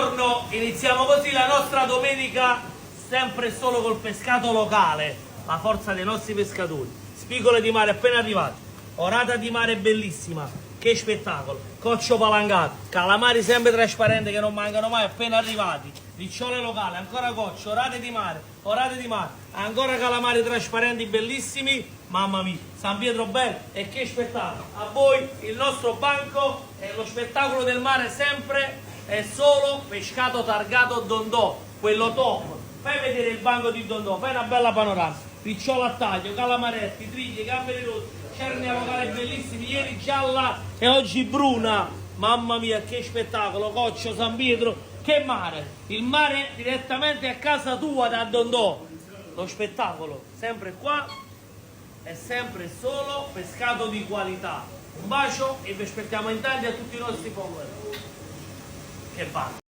Buongiorno, iniziamo così la nostra domenica sempre e solo col pescato locale, la forza dei nostri pescatori. Spigole di mare appena arrivate, orata di mare bellissima, che spettacolo, coccio palangato, calamari sempre trasparenti che non mancano mai appena arrivati, ricciole locali, ancora coccio, orate di mare, ancora calamari trasparenti bellissimi, mamma mia, San Pietro bello e che spettacolo. A voi il nostro banco e lo spettacolo del mare sempre è solo pescato targato Dondò, quello top. Fai vedere il banco di Dondò, fai una bella panorama, ricciolo a taglio, calamaretti, triglie, gamberi rossi, cernia locale bellissimi, ieri gialla e oggi bruna. Mamma mia, che spettacolo, coccio, San Pietro, che mare! Il mare direttamente a casa tua da Dondò. Lo spettacolo sempre qua è sempre solo pescato di qualità. Un bacio e vi aspettiamo in tanti a tutti i nostri follower. Che va.